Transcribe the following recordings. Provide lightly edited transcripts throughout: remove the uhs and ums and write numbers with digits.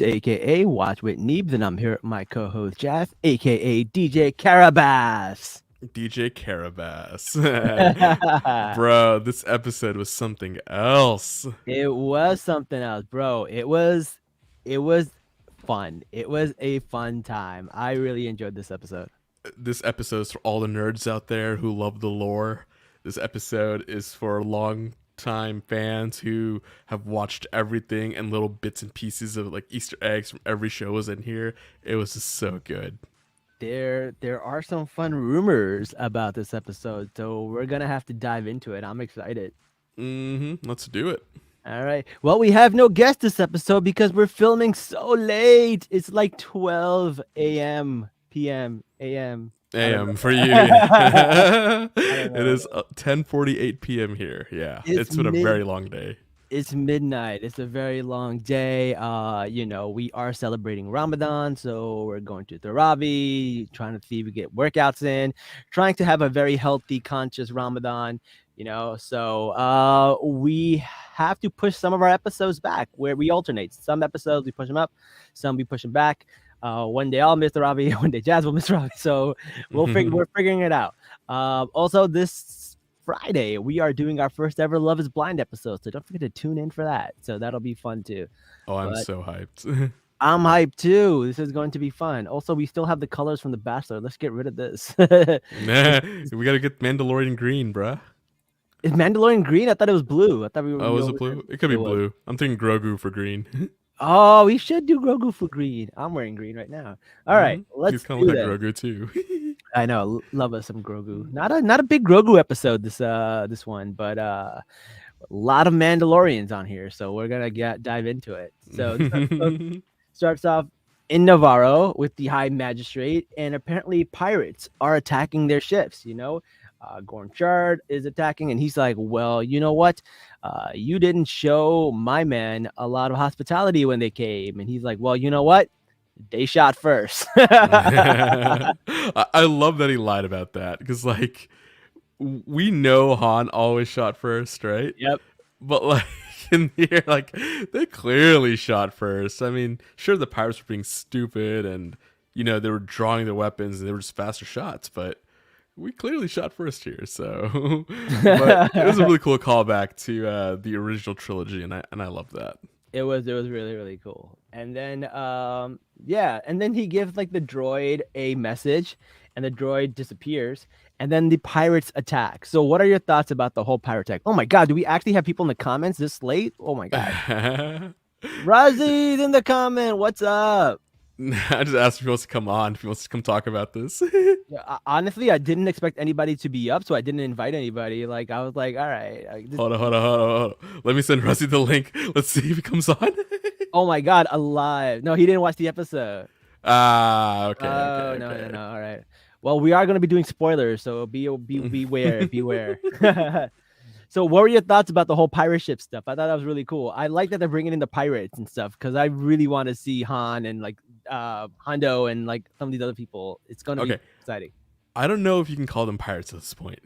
aka Watch with Neebs, and I'm here with my co-host Jeff, aka DJ Carabas. DJ Carabas. Bro, this episode was something else. It was something else, bro. It was fun. It was a fun time. I really enjoyed this episode. This episode is for all the nerds out there who love the lore. This episode is for long time fans who have watched everything and little bits and pieces of like Easter eggs from every show was in here. It was just so good. There are some fun rumors about this episode, so we're gonna have to dive into it. I'm excited. Let's do it. All right. Well, we have no guest this episode because we're filming so late. It's like 12 a.m., p.m., a.m. AM for you. It is 10:48 p.m. here. Yeah, it's been a very long day. It's midnight. It's a very long day. We are celebrating Ramadan, so we're going to Taraweeh, trying to see if we get workouts in, trying to have a very healthy, conscious Ramadan. So we have to push some of our episodes back where we alternate. Some episodes we push them up, some we push them back. One day I'll miss Taraweeh, one day Jazz will miss Taraweeh. So we're figuring it out. Also, this Friday we are doing our first ever Love Is Blind episode, so don't forget to tune in for that. So that'll be fun too. Oh, I'm so hyped. I'm hyped too. This is going to be fun. Also, we still have the colors from The Bachelor. Let's get rid of this. We gotta get Mandalorian green, bruh. Is Mandalorian green? I thought it was blue. I thought we were. Oh, was it blue? It could be blue. I'm thinking Grogu for green. Oh, we should do Grogu for green. I'm wearing green right now. All right, let's He's kind do of like that. Grogu too. I know, love us some Grogu. Not a big Grogu episode this one, but a lot of Mandalorians on here, so we're gonna dive into it. So this episode starts off in Navarro with the High Magistrate, and apparently pirates are attacking their ships. Gorn Shard is attacking, and he's like, well, you know what? You didn't show my men a lot of hospitality when they came. And he's like, well, you know what? They shot first. I love that he lied about that because, like, we know Han always shot first, right? Yep. But, like, in here, like, they clearly shot first. I mean, sure, the pirates were being stupid and, they were drawing their weapons and they were just faster shots, but we clearly shot first here, so but it was a really cool callback to the original trilogy, and I love that. It was really, really cool. And then and then he gives like the droid a message, and the droid disappears, and then the pirates attack. So what are your thoughts about the whole pirate attack? Oh my god, do we actually have people in the comments this late? Oh my god. Razi's in the comment. What's up? I just asked if he wants to come on, if he wants to come talk about this. Honestly, I didn't expect anybody to be up, so I didn't invite anybody. Like, I was like, all right. Hold on. Let me send Rusty the link. Let's see if he comes on. Oh my god, alive. No, he didn't watch the episode. Okay. Oh, okay. No. All right. Well, we are going to be doing spoilers, so beware. So what were your thoughts about the whole pirate ship stuff? I thought that was really cool. I like that they're bringing in the pirates and stuff because I really want to see Han and like Hondo and like some of these other people. It's going to be exciting. I don't know if you can call them pirates at this point.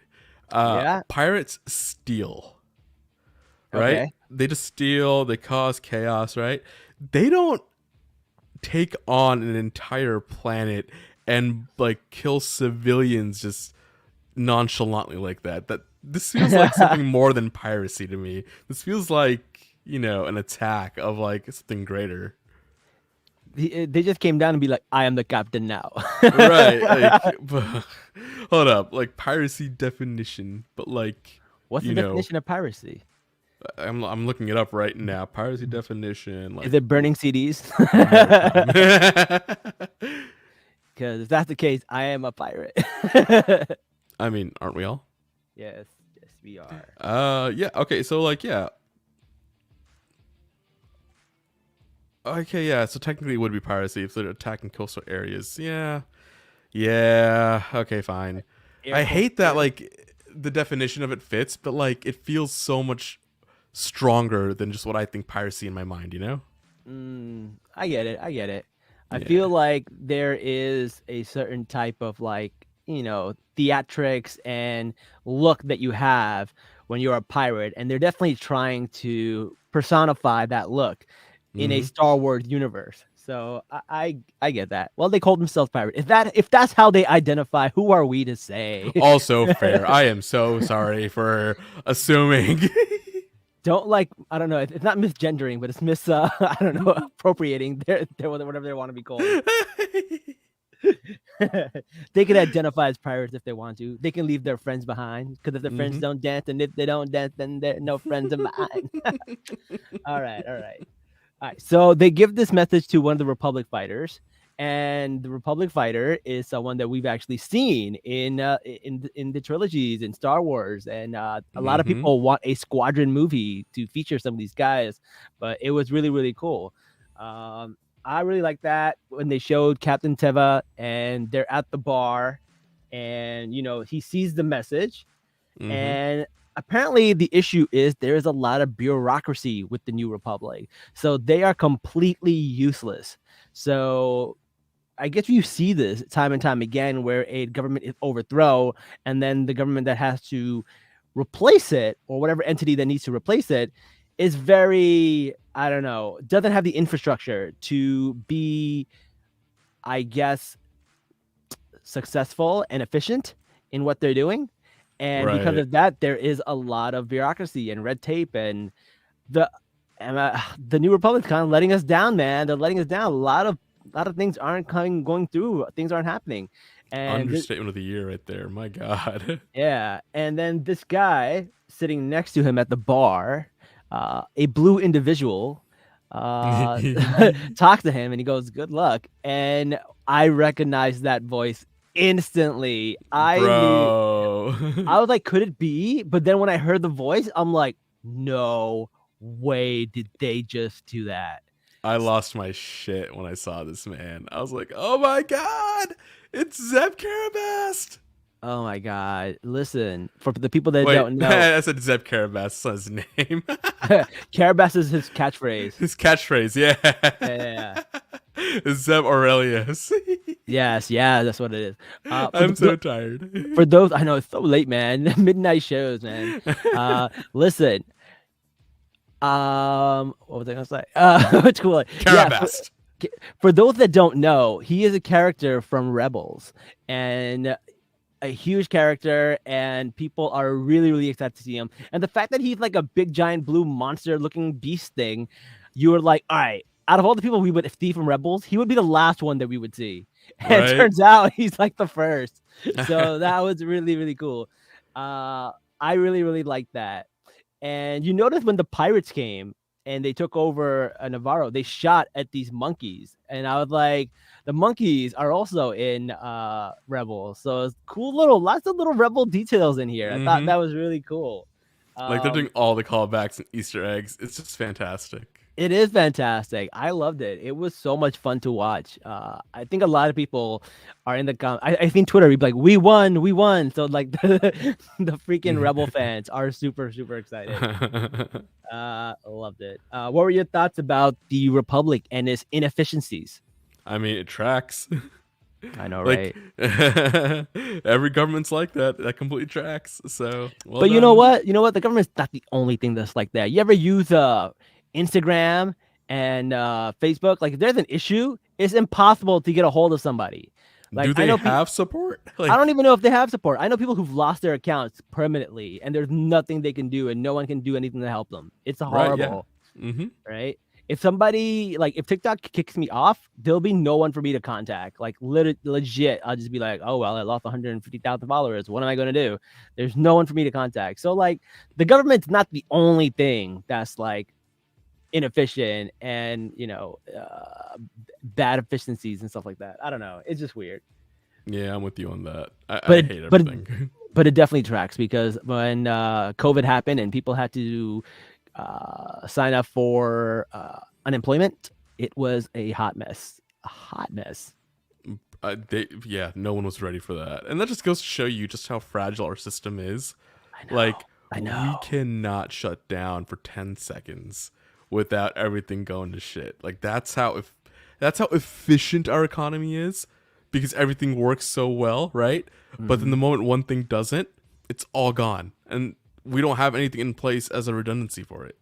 Pirates steal, right? Okay. They just steal. They cause chaos, right? They don't take on an entire planet and like kill civilians just nonchalantly like that. This feels like something more than piracy to me. This feels like, an attack of like something greater. They just came down and be like, I am the captain now. Right. Like, hold up. Like piracy definition, but like, what's the definition of piracy? I'm looking it up right now. Piracy definition. Like, is it burning CDs? Because if that's the case, I am a pirate. I mean, aren't we all? Yes, we are. Yeah. Okay. So like, yeah. Okay. Yeah. So technically, it would be piracy if they're attacking coastal areas. Yeah. Yeah. Okay. Fine. I hate that. Like, the definition of it fits, but like, it feels so much stronger than just what I think piracy in my mind. I get it. I feel like there is a certain type of like, theatrics and look that you have when you're a pirate, and they're definitely trying to personify that look. in a Hmm. Star Wars universe. So I get that. Well, they called themselves pirates. If that's how they identify, who are we to say? Also fair. I am so sorry for assuming. Don't like I don't know. It's not misgendering, but it's I don't know appropriating their whatever they want to be called. They can identify as pirates if they want to. They can leave their friends behind because if their friends Hmm. don't dance, and if they don't dance, then they're no friends of mine. All right, all right. All right, so they give this message to one of the Republic fighters, and the Republic fighter is someone that we've actually seen in the trilogies in Star Wars, and a lot of Hmm. people want a squadron movie to feature some of these guys, but it was really really cool. Um, I really like that when they showed Captain Teva and they're at the bar, and he sees the message Hmm. and apparently, the issue is there is a lot of bureaucracy with the New Republic. So they are completely useless. So I guess you see this time and time again where a government is overthrown, and then the government that has to replace it, or whatever entity that needs to replace it, is very, I don't know, doesn't have the infrastructure to be, I guess, successful and efficient in what they're doing. And because Right. of that, there is a lot of bureaucracy and red tape, and the the New Republic's kind of letting us down, man. They're letting us down. A lot of things aren't going through. Things aren't happening, and Understatement of the year right there. My God. yeah. And then this guy sitting next to him at the bar, a blue individual, uh, talks to him, and he goes, "Good luck." And I recognized that voice instantly. I knew. Bro. I was like, could it be? But then when I heard the voice, I'm like, no way did they just do that. I lost my shit when I saw this man. I was like, oh my God. It's Zeb Carabast. Oh my god. Listen, for the people that Wait, don't know, I said Zeb Carabast. That's his name. Carabas is his catchphrase. His catchphrase, yeah. Yeah, yeah, yeah. Zeb Aurelius. Yes, yeah, that's what it is. I'm so tired. For those, I know it's so late, man. Midnight shows, man. Listen, what was I gonna say? What's cool? Yeah, Carabast. for those that don't know, he is a character from Rebels, and a huge character, and people are really, really excited to see him. And the fact that he's like a big, giant, blue monster-looking beast thing, you were like, all right. Out of all the people we would see from Rebels, he would be the last one that we would see. And it Right? turns out he's like the first. So that was really, really cool. I really, really liked that. And you notice when the pirates came and they took over Navarro, they shot at these monkeys. And I was like, the monkeys are also in Rebels. So it's cool lots of little Rebel details in here. I thought Hmm. that was really cool. Like they're doing Um, all the callbacks and Easter eggs. It's just fantastic. it is fantastic. I loved it. It was so much fun to watch. I think a lot of people are in the I think Twitter would be like, "We won, we won!" So like the freaking Rebel fans are super super excited. Loved it. What were your thoughts about the Republic and its inefficiencies? I mean, it tracks. I know, Like right? every government's like that. That completely tracks. So well But you know done. what? You know what? The government's not the only thing that's like that. You ever use Instagram and Facebook? Like, if there's an issue, it's impossible to get a hold of somebody. Like, Do they have support? I don't Like even know if they have support. I know people who've lost their accounts permanently, and there's nothing they can do, and no one can do anything to help them. It's right? Yeah. horrible, Mm-hmm. right? If somebody like if TikTok kicks me off, there'll be no one for me to contact. Like legit, I'll just be like, oh well, I lost 150,000 followers. What am I gonna do? There's no one for me to contact. So like, the government's not the only thing that's like inefficient and bad efficiencies and stuff like that. I don't know. It's just weird. Yeah, I'm with you on that. I But hate but everything. but it definitely tracks because when COVID happened and people had to sign up for unemployment, it was a hot mess. A hot mess. Yeah, no one was ready for that, and that just goes to show you just how fragile our system is. I know. Like I we know. cannot shut down for 10 seconds without everything going to shit. Like that's how efficient our economy is because everything works so well, right? But then Mhm. the moment one thing doesn't, it's all gone. And we don't have anything in place as a redundancy for it.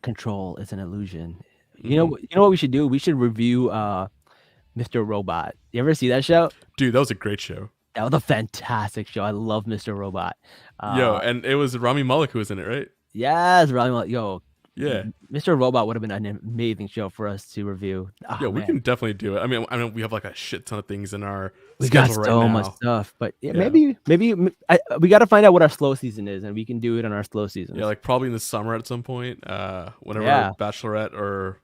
Control is an illusion. Hmm. You know what we should do? We should review Mr. Robot. You ever see that show? Dude, that was a great show. That was a fantastic show. I love Mr. Robot. Yo, Uh, and it was Rami Malek who was in it, right? yes, Ryan. Yo, Yeah. Mr. Robot would have been an amazing show for us to review. Oh Yeah, we man, can definitely do it. I mean, we have like a shit ton of things in our we got schedule right so much now. stuff. But yeah, Yeah. we got to find out what our slow season is, and we can do it on our slow Yeah, seasons. like probably in the summer at some point, whenever Yeah, Bachelorette or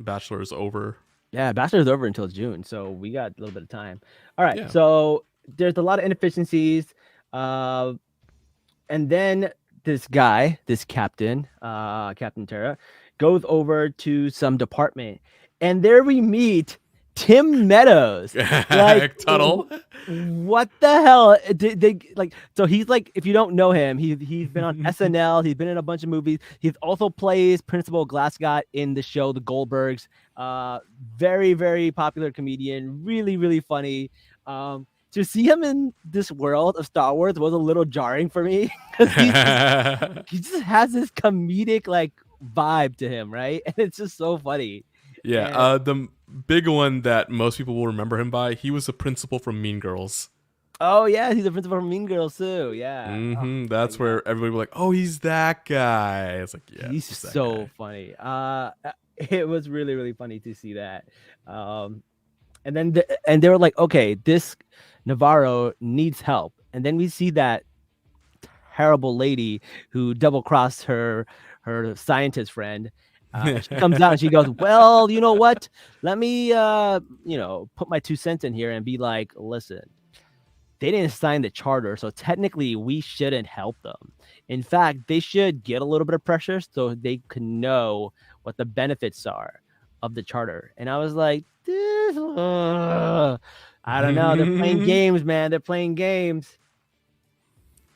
Bachelor is over. yeah. Bachelor's over until June, so we got a little bit of time. All right, Yeah. so there's a lot of inefficiencies. Uh, and then this guy, this captain, Captain Terra, goes over to some department, and there we meet Tim Meadows. Like, Tuttle. what the hell? Did they like? So he's like, if you don't know him, he's been on SNL. He's been in a bunch of movies. He's also plays Principal Glasscott in the show The Goldbergs. Uh, very very popular comedian. Really really funny. To see him in this world of Star Wars was a little jarring for me because he just has this comedic like vibe to him, right? And it's just so funny. Yeah, And the big one that most people will remember him by, he was the principal from Mean Girls. oh yeah, he's a principal from Mean Girls too. Yeah. Oh my That's god, where everybody was like, "Oh, he's that guy." It's like, yeah, he's he's that so guy. funny. It was really really funny to see that. Um, and then and they were like, okay, this Navarro needs help, and then we see that terrible lady who double crossed her scientist friend. She comes out and she goes, well, you know what? Let me put my 2 cents in here and be like, listen, they didn't sign the charter, so technically we shouldn't help them. In fact, they should get a little bit of pressure so they can know what the benefits are of the charter. And I was like, this, I don't know. They're playing games, man. They're playing games.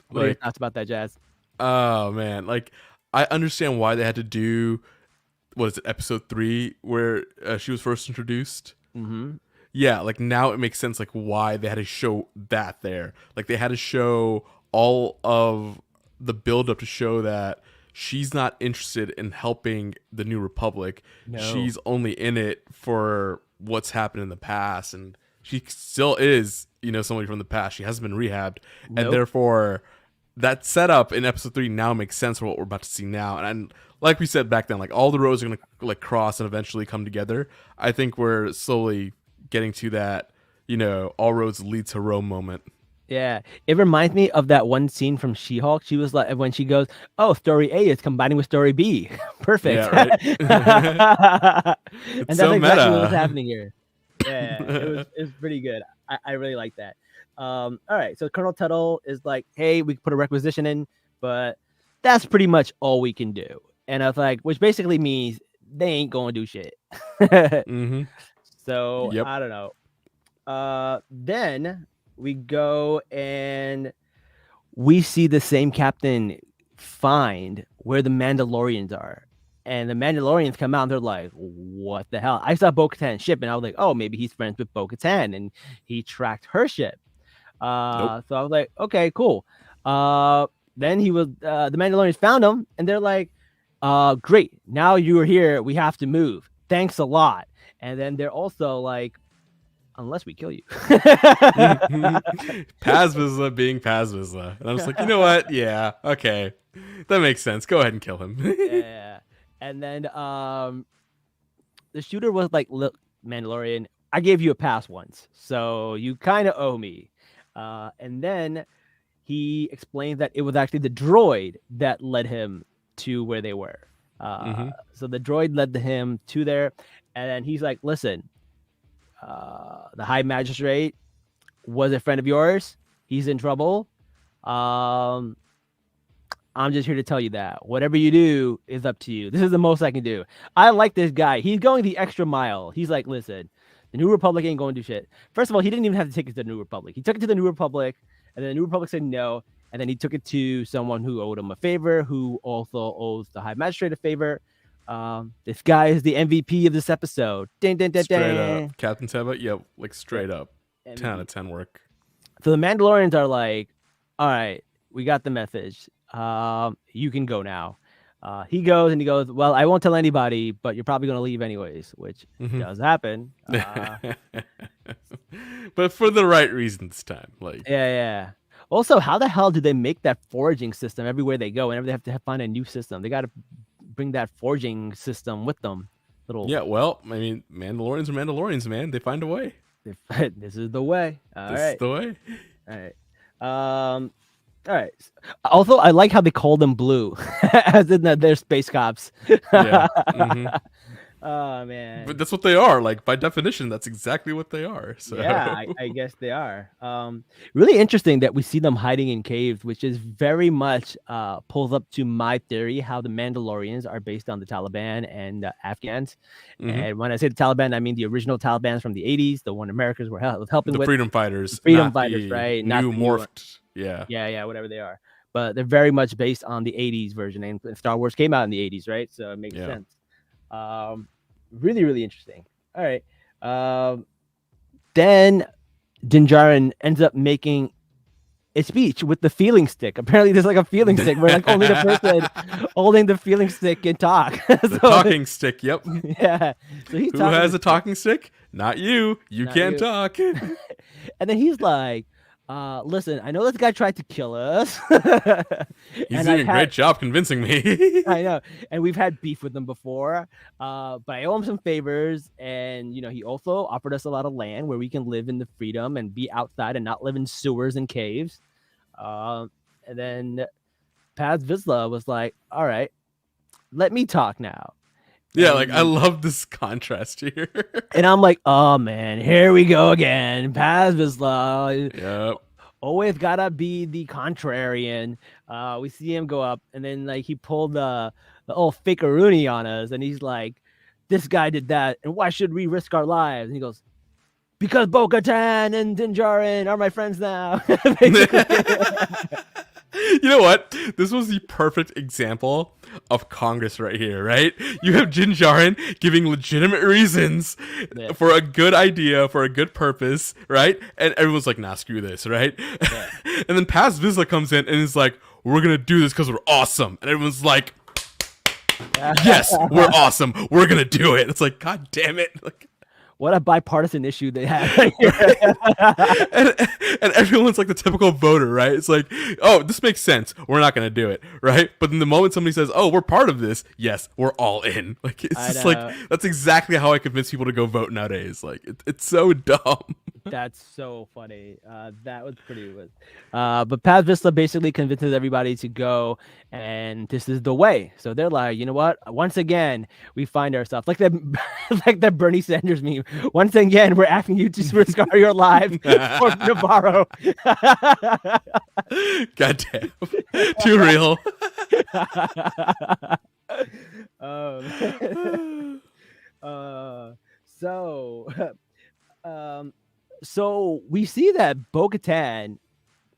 What are your Like, thoughts about that, Jazz? oh man, like I understand why they had to do what is it, episode 3, where she was first introduced. Mm-hmm. Yeah, like now it makes sense like why they had to show that there. Like they had to show all of the build up to show that she's not interested in helping the New Republic. No. She's only in it for what's happened in the past, and she still is, somebody from the past. She hasn't been rehabbed, and Nope. therefore that setup in episode 3 now makes sense for what we're about to see now. And like we said back then, like all the roads are gonna like cross and eventually come together. I think we're slowly getting to that, all roads lead to Rome moment. Yeah. It reminds me of that one scene from She-Hulk. She was like, when she goes, oh, story A is combining with story B. Perfect. Yeah, right. And It's that's so exactly what's meta. happening here. Yeah. It was pretty good. I really like that. All right. So Colonel Tuttle is like, hey, we can put a requisition in, but that's pretty much all we can do. And I was like, which basically means they ain't gonna do shit. Hmm. So Yep. I don't know. Then we go and we see the same captain find where the Mandalorians are. And the Mandalorians come out and they're like, what the hell? I saw Bo-Katan's ship and I was like, oh, maybe he's friends with Bo-Katan and he tracked her ship. Nope. So I was like, okay, cool. Then the Mandalorians found him and they're like, great. Now you're here. We have to move. Thanks a lot. And then they're also like, unless we kill you. Paz Vizsla being Paz Vizsla. And I'm just like, you know what? Yeah, okay. That makes sense. Go ahead and kill him. Yeah. And then the shooter was like, look, Mandalorian, I gave you a pass once, so you kind of owe me. And then he explained that it was actually the droid that led him to where they were. Hmm. So the droid led him to there, and then he's like, listen, the High Magistrate was a friend of yours. He's in trouble. Um, I'm just here to tell you that whatever you do is up to you. This is the most I can do. I like this guy. He's going the extra mile. He's like, listen, the New Republic ain't going to do shit. First of all, he didn't even have to take it to the New Republic. He took it to the New Republic, and then the New Republic said no. And then he took it to someone who owed him a favor, who also owes the High Magistrate a favor. This guy is the MVP of this episode. Ding, ding, ding, Straight ding. up. Captain Teva? Yep, like Yeah, straight up. 10 out MVP. of 10 work. So the Mandalorians are like, all right, we got the message. You can go now. He goes and he goes, well, I won't tell anybody, but you're probably gonna leave anyways, which Mhm. does happen. But for the right reasons this time. Like, Yeah, yeah. Also, how the hell do they make that foraging system everywhere they go? Whenever they have to find a new system, they got to bring that foraging system with them. Little, yeah, well, I mean, Mandalorians are Mandalorians, man. They find a way. this is the way. All This is right, the way. all right. All right. Also, I like how they call them blue, as in that they're space cops. Yeah. Hmm. Oh But man. that's what they are. Like, by definition, that's exactly what they are. Yeah, So, I guess they are. Really interesting that we see them hiding in caves, which is very much pulls up to my theory how the Mandalorians are based on the Taliban and Afghans. hmm, And when I say the Taliban, I mean the original Talibans from the 80s, the one Americans were helping the with, freedom the fighters, freedom not fighters, the right? Not new the new one. morphed. Yeah. Yeah, yeah, whatever they are. But they're very much based on the 80s version, and Star Wars came out in the 80s, right? So it makes Yeah. sense. Um, really, really interesting. All right. Then Din Djarin ends up making a speech with the feeling stick. Apparently, there's like a feeling stick where like only the person holding the feeling stick can talk. The talking stick. Yep. Yeah. So he's Who talking has to a talking stick? Not you. You not can't you. talk. And then he's like, listen, I know this guy tried to kill us. He's And doing I've a had great job convincing me. I know, and we've had beef with him before. But I owe him some favors, and he also offered us a lot of land where we can live in the freedom and be outside and not live in sewers and caves. And then Paz Vizsla was like, "All right, let me talk now." Yeah, like I And love this contrast here. and I'm like, "Oh man, here we go again." Paz Vizsla Yep. always gotta be the contrarian. We see him go up, and then like he pulled the old fakeroonie on us, and he's like, "This guy did that, and why should we risk our lives?" And he goes, "Because Bo-Katan and Din Djarin are my friends now." Basically, You know what? This was the perfect example of Congress right here, right? You have Jin Djarin giving legitimate reasons yeah, for a good idea, for a good purpose, right? And everyone's like, nah, screw this, right? yeah. And then Paz Vizsla comes in and is like, we're gonna do this because we're awesome. And everyone's like, yes, we're awesome. We're gonna do it. It's like, God damn it. Like, What a bipartisan issue they had right here. and, and everyone's like the typical voter, right? It's like, oh, this makes sense. We're not gonna do it, right? But in the moment somebody says, oh, we're part of this, yes, we're all in. Like it's I just like know. that's exactly how I convince people to go vote nowadays. Like it's so dumb. That's so funny. That was pretty good. But Paz Vista basically convinces everybody to go, and this is the way. So they're like, you know what? Once again, we find ourselves like that, like that Bernie Sanders meme. Once again, we're asking you to risk your lives for Navarro. God damn, too real. um, uh, so, um, so we see that Bo-Katan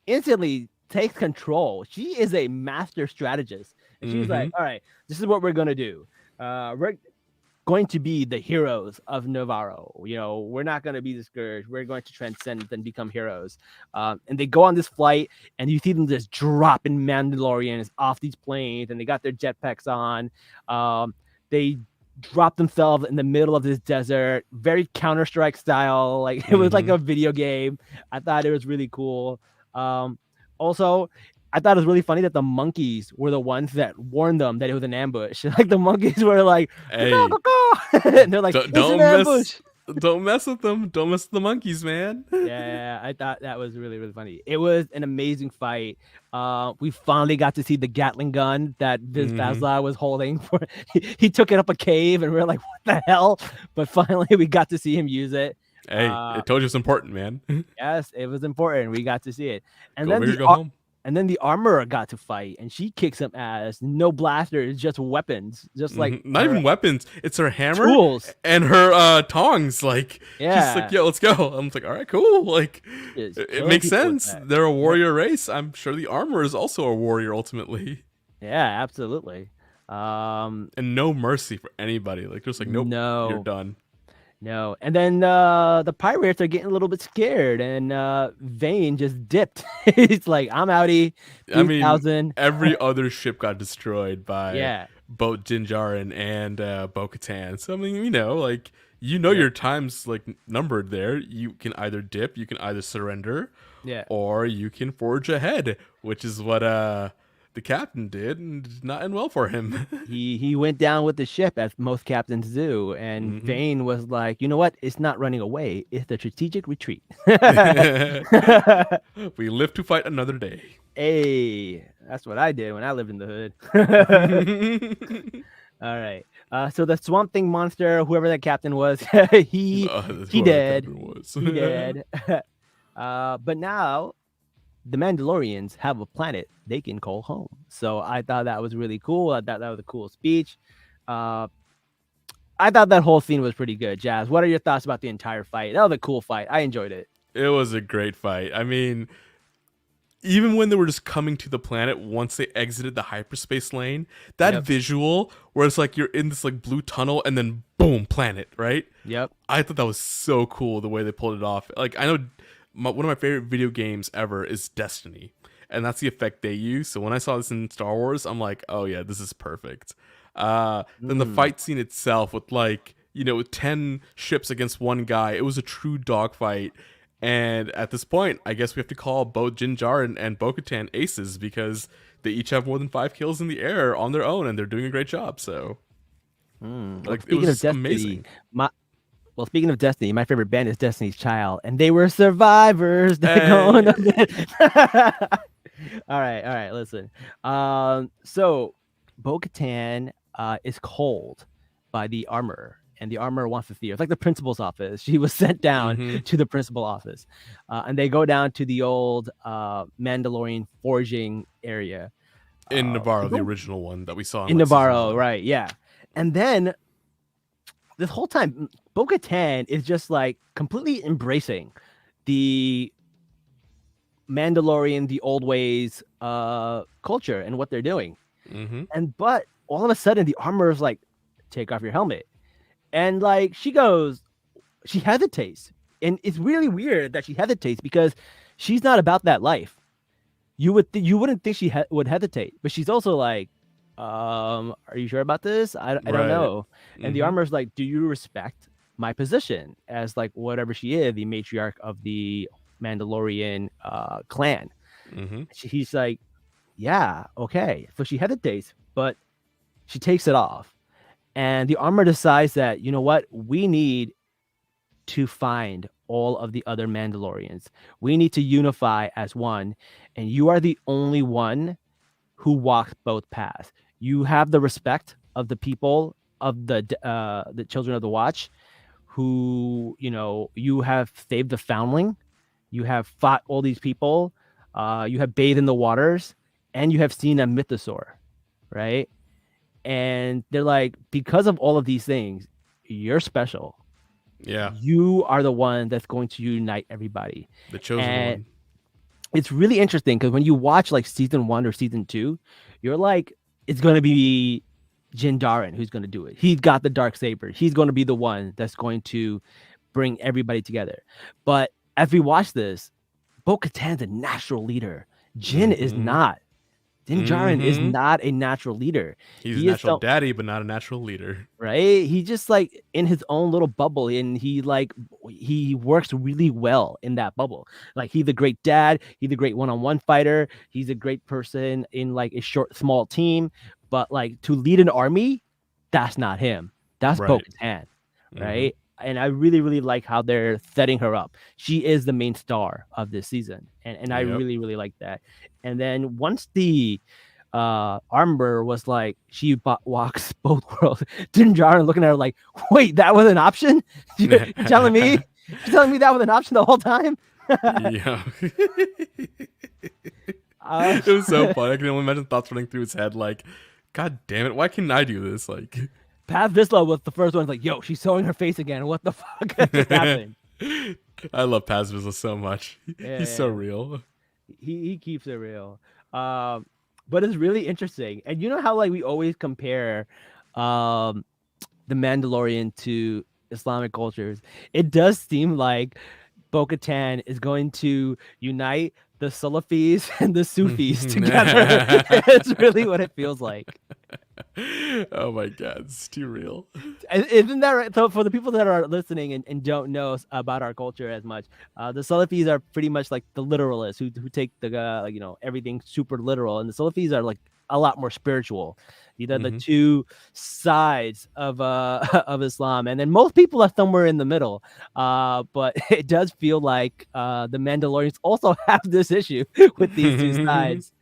instantly takes control. She is a master strategist, and she's like, Hmm. "All right, this is what we're gonna do. We're going to be the heroes of Navarro. We're not going to be discouraged. We're going to transcend and become heroes." And they go on this flight, and you see them just dropping Mandalorians off these planes, and they got their jetpacks on. They drop themselves in the middle of this desert, very Counter-Strike style. Like it was like Hmm. a video game. I thought it was really cool. Also, I thought it was really funny that the monkeys were the ones that warned them that it was an ambush. Like the monkeys were like, "Caw, Hey, caw, caw," and they're like, don't, "It's an don't ambush." mess, don't mess with them. Don't mess with the monkeys, man. Yeah, I thought that was really, really funny. It was an amazing fight. We finally got to see the Gatling gun that Viz Hmm. Vazla was holding. He took it up a cave, and we are like, "What the hell?" But finally, we got to see him use it. Hey, it told you it's important, man. Yes, it was important. We got to see it, and Go then big or the go home. And then the armorer got to fight, and she kicks some ass. No blasters, just weapons, just like Not her even weapons. It's her hammer tools. and her tongs. Like she's like, Yeah, "Yo, let's go." I'm like, "All right, cool." Like just it killing makes people with sense. that. They're a Yeah, warrior race. I'm sure the armor is also a warrior ultimately, yeah, absolutely. and no mercy for anybody. Like just like, nope, you're No, done. No. And then the pirates are getting a little bit scared, and Vane just dipped. He's like, I'm outie, I mean, 3,000. every other ship got destroyed by Yeah. both Jinjarin and Bo-Katan. So I mean, like Yep. your time's like numbered there. You can either dip, you can either surrender, Yeah. or you can forge ahead, which is what the captain did, and did not end well for him. He went down with the ship, as most captains do, and hmm Vane was like, you know what? It's not running away. It's the strategic retreat. We live to fight another day. Hey, that's what I did when I lived in the hood. All right. So the Swamp Thing monster, whoever that captain was, he he Whoever the dead. captain was. He dead. But now the Mandalorians have a planet they can call home. So I thought that was really cool. I thought that was a cool speech. Uh, I thought that whole scene was pretty good. Jazz, what are your thoughts about the entire fight? That was a cool fight. I enjoyed it. It was a great fight. I mean, even when they were just coming to the planet once they exited the hyperspace lane, that Yep. visual where it's like you're in this like blue tunnel and then boom, planet, right? Yep. I thought that was so cool the way they pulled it off. Like I know one of my favorite video games ever is Destiny, and that's the effect they use. So when I saw this in Star Wars, I'm like, oh yeah, this is perfect. Then the Mm. fight scene itself with like with 10 ships against one guy, it was a true dogfight. And at this point, I guess we have to call both Jinjar and Bo-Katan aces because they each have more than 5 kills in the air on their own, and they're doing a great job. So, Well, like, it was speaking of just Destiny, amazing. my well, speaking of Destiny, my favorite band is Destiny's Child, and they were survivors. They're going. Hey, All right. Listen. So Bo-Katan is called by the armor, and the armor wants to see her. It's like the principal's office. She was sent down mm-hmm. to the principal office, and they go down to the old Mandalorian forging area. In They Navarro, the go original one that we saw in in like season Navarro, one. right? Yeah, and then this whole time, Bo-Katan is just like completely embracing the Mandalorian, the old ways culture and what they're doing. Mm-hmm. And but all of a sudden the armor is like, take off your helmet. And like she hesitates. And it's really weird that she hesitates because she's not about that life. You wouldn't think she would hesitate, but she's also like, are you sure about this? I don't Right. know. And the Mm-hmm. armor's like, do you respect my position as like whatever she is, the matriarch of the Mandalorian clan? Mm-hmm. He's like, yeah, okay. So she hesitates, but she takes it off. And the armor decides that, you know what, we need to find all of the other Mandalorians. We need to unify as one. And you are the only one who walks both paths. You have the respect of the people of the Children of the Watch, who you have saved the foundling, you have fought all these people, you have bathed in the waters, and you have seen a mythosaur, right? And they're like, because of all of these things, you're special. Yeah. You are the one that's going to unite everybody. The chosen And one. it's really interesting because when you watch like season 1 or season 2, you're like, it's going to be Jin Daren who's going to do it. He's got the dark saber. He's going to be the one that's going to bring everybody together. But as we watch this, Bo-Katan's a natural leader. Jin is Mm-hmm. not. Din Djarin is Mm-hmm. not a natural leader. He's a He is natural so daddy, but not a natural leader. right. He just like in his own little bubble, and he works really well in that bubble. Like he's a great dad. He's a great one-on-one fighter. He's a great person in like a small team. But like to lead an army, that's not him. That's Right. Bo-Katan, Mm-hmm. right? And I really, really like how they're setting her up. She is the main star of this season, and I Yep. really, really like that. And then once the Armor was like, she walks both worlds. Dinjar looking at her like, wait, that was an option? You're telling me? You're telling me that was an option the whole time? Yeah. uh, It was so funny. I can only imagine thoughts running through his head like, God damn it, why can't I do this? Like Pat Visla was the first one. Like, yo, she's showing her face again. What the fuck just happened? I love Paz Vizsla so much. He's so Yeah, real. he keeps it real. Um, but it's really interesting. And you know how like we always compare um the Mandalorian to Islamic cultures, it does seem like Bo-Katan is going to unite the Salafis and the Sufis together. It's really what it feels like. Oh my god, it's too real. Isn't that right? So for the people that are listening and don't know about our culture as much, the Salafis are pretty much like the literalists who take the everything super literal, and the Salafis are like a lot more spiritual. These are the Hmm. two sides of of Islam, and then most people are somewhere in the middle. But it does feel like the Mandalorians also have this issue with these two sides,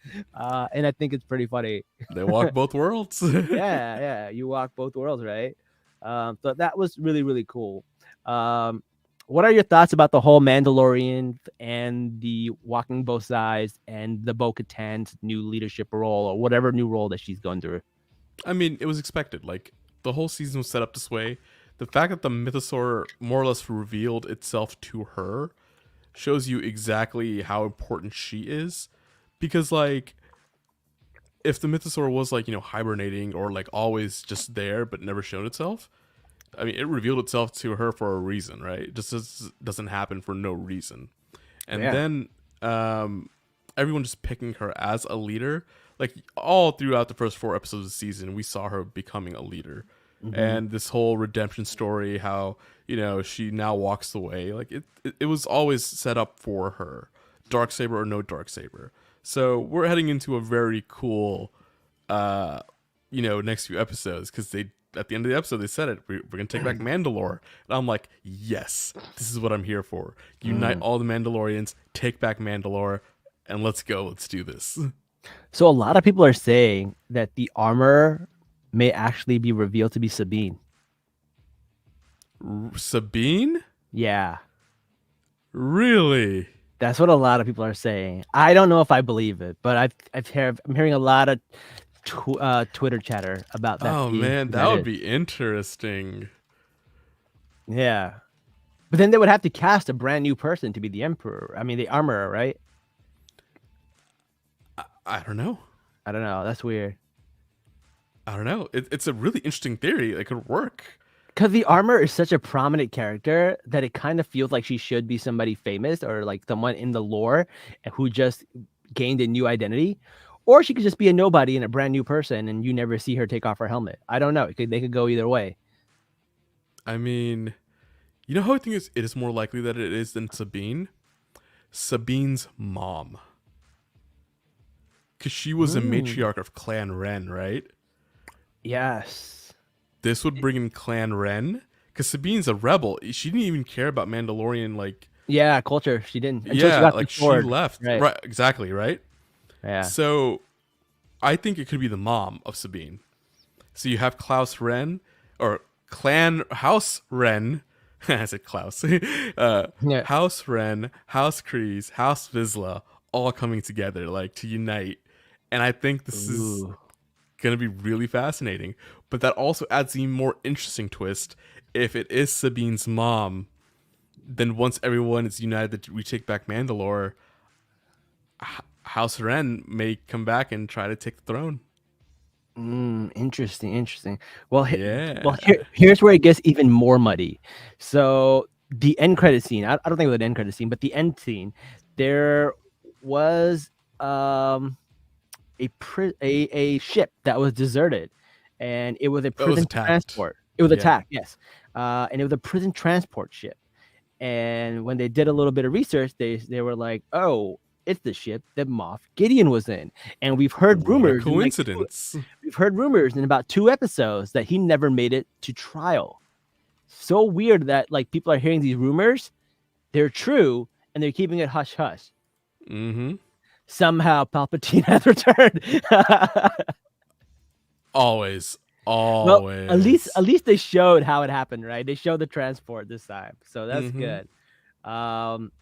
and I think it's pretty funny. They walk both worlds. Yeah, you walk both worlds, right? So that was really, really cool. Um, what are your thoughts about the whole Mandalorian and the walking both sides and the Bo-Katan's new leadership role or whatever new role that she's going through? I mean, it was expected. Like the whole season was set up this way. The fact that the mythosaur more or less revealed itself to her shows you exactly how important she is. Because like if the mythosaur was like, hibernating or like always just there but never shown itself, I mean, it revealed itself to her for a reason, right? It just doesn't happen for no reason. And Yeah. then everyone just picking her as a leader, like all throughout the first 4 episodes of the season, we saw her becoming a leader. Hmm. And this whole redemption story, how she now walks the way, like it was always set up for her, dark saber or no dark saber. So we're heading into a very cool, uh, next few episodes because they at the end of the episode they said it. We're gonna take back Mandalore, and I'm like, yes, this is what I'm here for. Unite Mm. all the Mandalorians, take back Mandalore, and let's go. Let's do this. So a lot of people are saying that the armor may actually be revealed to be Sabine. Sabine, Yeah. really? That's what a lot of people are saying. I don't know if I believe it, but I'm hearing a lot of Twitter chatter about that Oh being man, who that that would is. be interesting. Yeah, but then they would have to cast a brand new person to be the emperor. I mean, the armorer, right? I don't know. I don't know. That's weird. I don't know. It's a really interesting theory. It could work. Because the armor is such a prominent character that it kind of feels like she should be somebody famous or like someone in the lore who just gained a new identity. Or she could just be a nobody and a brand new person and you never see her take off her helmet. I don't know. They could go either way. I mean, you know how I think it is more likely that it is than Sabine? Sabine's mom. Because she was a Mm, matriarch of Clan Ren, right? yes. This would bring in Clan Ren. Because Sabine's a rebel. She didn't even care about Mandalorian, like, Yeah, culture. She didn't until she yeah, got the like she sword. left. Right. Right, exactly, right? Yeah. So I think it could be the mom of Sabine. So you have Klaus Ren, or Clan House Ren. I said Klaus. Yeah. House Ren, House Kreese, House Vizsla, all coming together, like to unite. And I think this is Ooh. going to be really fascinating. But that also adds an even more interesting twist. If it is Sabine's mom, then once everyone is united that we take back Mandalore, House Ren may come back and try to take the throne. Interesting, interesting. Well, Yeah. here's where it gets even more muddy. So the end credit scene, I don't think it was an end credit scene, but the end scene, there was a ship that was deserted, and it was a It was prison attacked. transport. It was Yeah. attacked, yes, and it was a prison transport ship. And when they did a little bit of research, they were like, "Oh, it's the ship that Moff Gideon was in." And What a coincidence. we've heard rumors in about 2 episodes that he never made it to trial. So weird that like people are hearing these rumors, they're true, and they're keeping it hush hush. Mm-hmm. Somehow Palpatine has returned. Always. Well, Always. at least they showed how it happened, right? They showed the transport this time, so that's Mm-hmm. good. Um,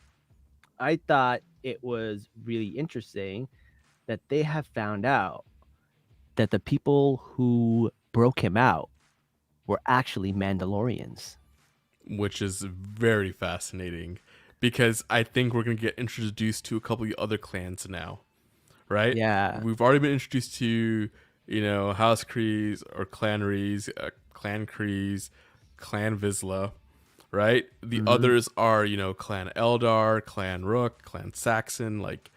I thought it was really interesting that they have found out that the people who broke him out were actually Mandalorians. Which is very fascinating because I think we're going to get introduced to a couple of other clans now, right? Yeah. We've already been introduced to, House Kreese or Clan Reese, Clan Kreese, Clan Vizsla. right? The Hmm. others are, Clan Eldar, Clan Rook, Clan Saxon. Like,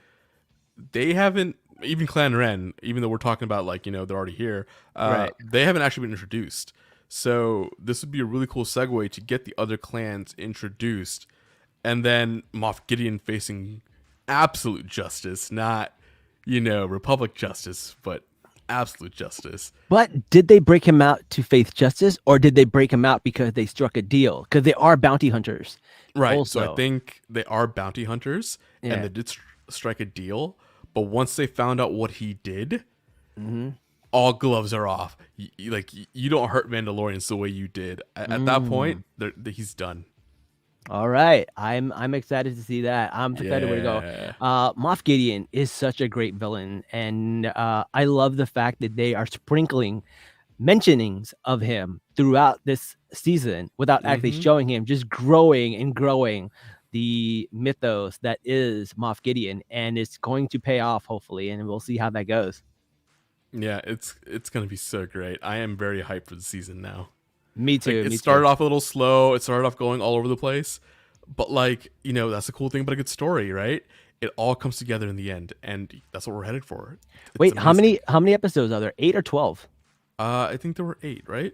they haven't, even Clan Ren, even though we're talking about, like, they're already here, Right. they haven't actually been introduced. So this would be a really cool segue to get the other clans introduced, and then Moff Gideon facing absolute justice, not, Republic justice, but absolute justice. But did they break him out to face justice, or did they break him out because they struck a deal? Because they are bounty hunters, Right. So I also. think they are bounty hunters, and Yeah. they did strike a deal. But once they found out what he did, Hmm. all gloves are off. Like, you don't hurt Mandalorians the way you did. At that point, Mm. he's done. All right, I'm excited to see that. I'm excited where to go. Yeah. Moff Gideon is such a great villain, and I love the fact that they are sprinkling mentionings of him throughout this season without actually Mm-hmm. showing him, just growing and growing the mythos that is Moff Gideon, and it's going to pay off hopefully, and we'll see how that goes. Yeah, it's gonna be so great. I am very hyped for the season now. Me Like, too. it Me too. started off a little slow. It started off going all over the place, but, like, that's the cool thing about a good story, right? It all comes together in the end, and that's what we're headed for. It's Wait, how amazing. many episodes are there? 8 or 12? I think there were 8, right?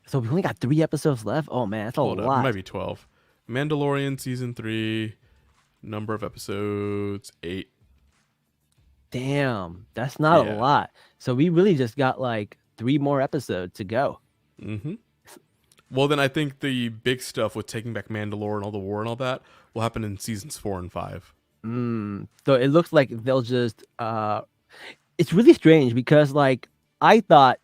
So we only got 3 episodes left. Oh man, that's a Hold up, it might lot. be 12. Mandalorian season 3, number of episodes 8. Damn, that's not a Yeah. lot. So we really just got like 3 more episodes to go. Mm-hmm. Well, then I think the big stuff with taking back Mandalore and all the war and all that will happen in seasons 4 and 5. So it looks like they'll just it's really strange because like I thought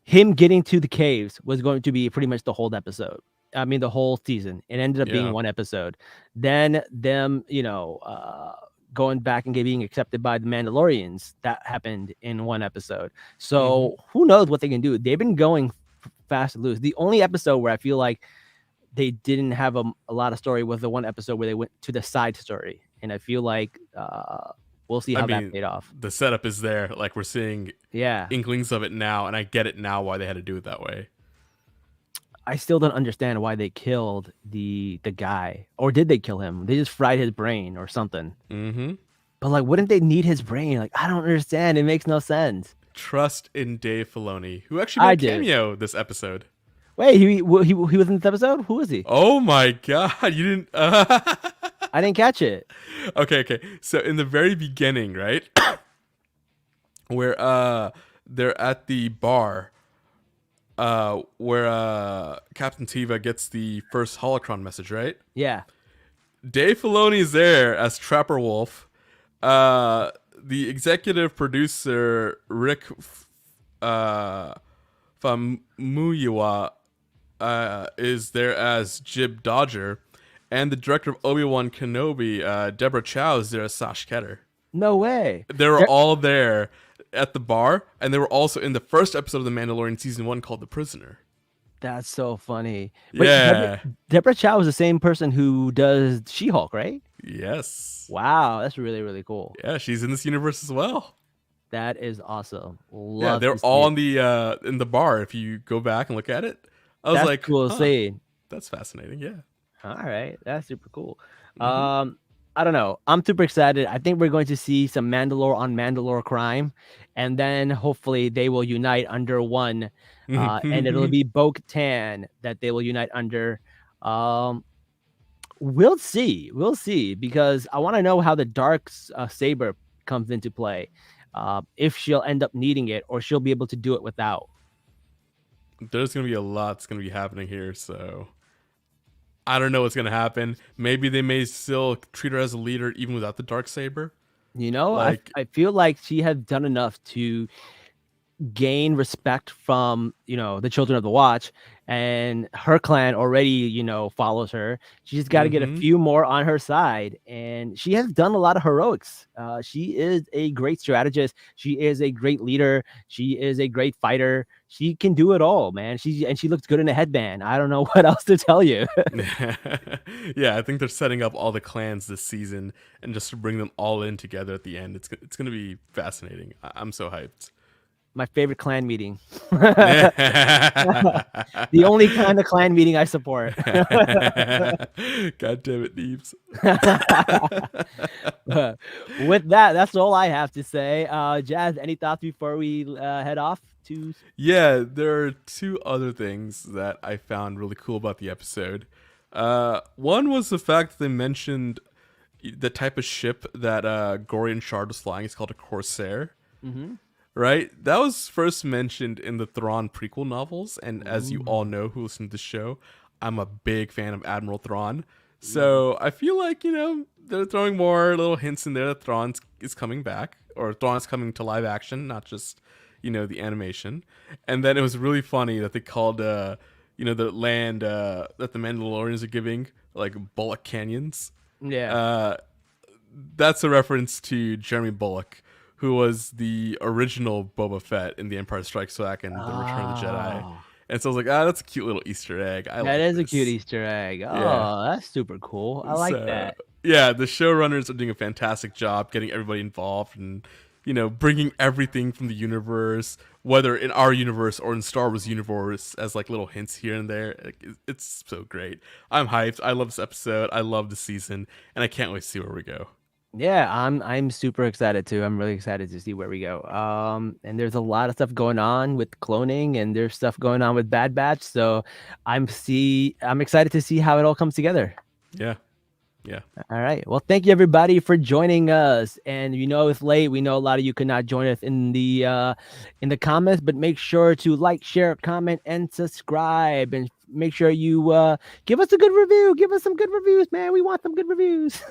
him getting to the caves was going to be pretty much the whole episode. I mean the whole season. It ended up being Yeah. one episode. Then them, going back and being accepted by the Mandalorians, that happened in one episode. Mm-hmm. So who knows what they can do? They've been going fast and loose. The only episode where I feel like they didn't have a lot of story was the one episode where they went to the side story, and I feel like we'll see I how that mean, paid off. the setup is there. Like, we're seeing Yeah, inklings of it now, and I get it now why they had to do it that way. I still don't understand why they killed the guy, or did they kill him? They just fried his brain or something. Mm-hmm. But like, wouldn't they need his brain? Like, I don't understand. It makes no sense. Trust in Dave Filoni, who actually made I a do. cameo this episode. Wait, he was in this episode. Who is he? Oh my god, you didn't. I didn't catch it. Okay. So in the very beginning, right, where they're at the bar, where Captain Tiva gets the first holocron message, right? Yeah. Dave Filoni is there as Trapper Wolf. The executive producer Rick Famuyiwa is there as Jib Dodger, and the director of Obi-Wan Kenobi, Deborah Chow, is there as Sash Ketter. No way. They were They're- all there at the bar, and they were also in the first episode of The Mandalorian season 1 called The Prisoner. That's so funny. Wait, Yeah. Deborah Chow is the same person who does She-Hulk, right? Yes. Wow, that's really, really cool. Yeah, she's in this universe as well. That is awesome. Yeah, Love they're to see all it. in the bar. If you go back and look at it, I was That's like, cool to huh, see. that's fascinating. Yeah. All right, that's super cool. Hmm. I don't know. I'm super excited. I think we're going to see some Mandalore on Mandalore crime, and then hopefully they will unite under one, and it'll be Bo-Katan that they will unite under. Um, we'll see. We'll see because I want to know how the dark saber comes into play. If she'll end up needing it or she'll be able to do it without. There's gonna be a lot that's gonna be happening here, so I don't know what's gonna happen. Maybe they may still treat her as a leader even without the dark saber. You know, Like, I feel like she has done enough to gain respect from the children of the watch, and her clan already follows her. She just got to get a mm-hmm. few more on her side, and she has done a lot of heroics. She is a great strategist, she is a great leader, she is a great fighter. She can do it all, man. She looks good in a headband. I don't know what else to tell you. Yeah, I think they're setting up all the clans this season and just to bring them all in together at the end. It's gonna be fascinating. I'm so hyped. My favorite clan meeting. The only kind of clan meeting I support. God damn it, Neebs. With that, that's all I have to say. Jazz, any thoughts before we head off to? Yeah, there are two other things that I found really cool about the episode. One was the fact that they mentioned the type of ship that Gorian Shard was flying. It's called a Corsair, Mm-hmm. right? That was first mentioned in the Thrawn prequel novels, and as you all Ooh. know who listen to the show, I'm a big fan of Admiral Thrawn. Ooh. So I feel like, they're throwing more little hints in there that Thrawn is coming back, or Thrawn is coming to live action, not just, the animation. And then it was really funny that they called, the land that the Mandalorians are giving, like Bullock Canyons. Yeah. Uh, that's a reference to Jeremy Bullock, who was the original Boba Fett in The Empire Strikes Back and The Return of the Jedi. Oh, And so I was like, that's a cute little Easter egg. I that like is a cute this. Easter egg. Yeah. Oh, that's super cool. I like So that. yeah, the showrunners are doing a fantastic job getting everybody involved and bringing everything from the universe, whether in our universe or in Star Wars universe, as like little hints here and there. Like, it's so great. I'm hyped. I love this episode. I love the season, and I can't wait to see where we go. Yeah, I'm super excited too. I'm really excited to see where we go. And there's a lot of stuff going on with cloning, and there's stuff going on with Bad Batch. So I'm excited to see how it all comes together. Yeah, yeah, All right. Well, thank you everybody for joining us. And it's late. We know a lot of you could not join us in the comments, but make sure to like, share, comment, and subscribe. And make sure you give us a good review. Give us some good reviews, man. We want some good reviews.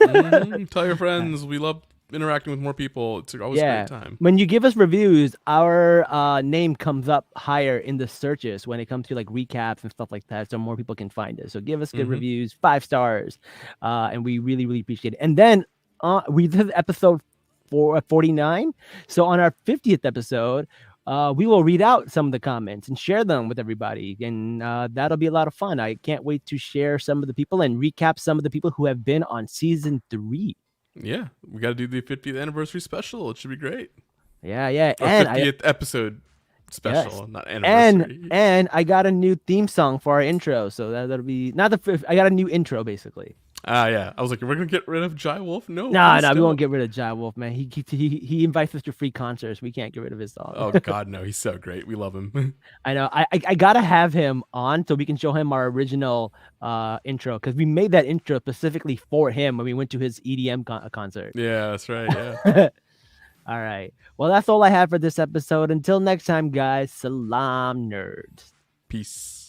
Tell your friends. We love interacting with more people. It's always a great Yeah. time. When you give us reviews, our name comes up higher in the searches when it comes to like recaps and stuff like that, so more people can find us. So give us good Mm-hmm. reviews, 5 stars, and we really, really appreciate it. And then we did episode 49. So on our 50th episode, we will read out some of the comments and share them with everybody, and that'll be a lot of fun. I can't wait to share some of the people and recap some of the people who have been on season 3. Yeah, we got to do the 50th anniversary special. It should be great. Yeah, yeah, Or and I 50th episode yes. special, not And anniversary. I got a new theme song for our intro, so that'll be not the fifth. I got a new intro basically. Yeah. I was like, we're gonna get rid of Jai Wolf? No, No, please no, we won't don't. get rid of Jai Wolf, man. He invites us to free concerts. We can't get rid of his song. Oh God, no, he's so great. We love him. I know. I gotta have him on so we can show him our original intro, because we made that intro specifically for him when we went to his EDM concert. Yeah, that's right. Yeah. All right. Well, that's all I have for this episode. Until next time, guys. Salaam, nerds. Peace.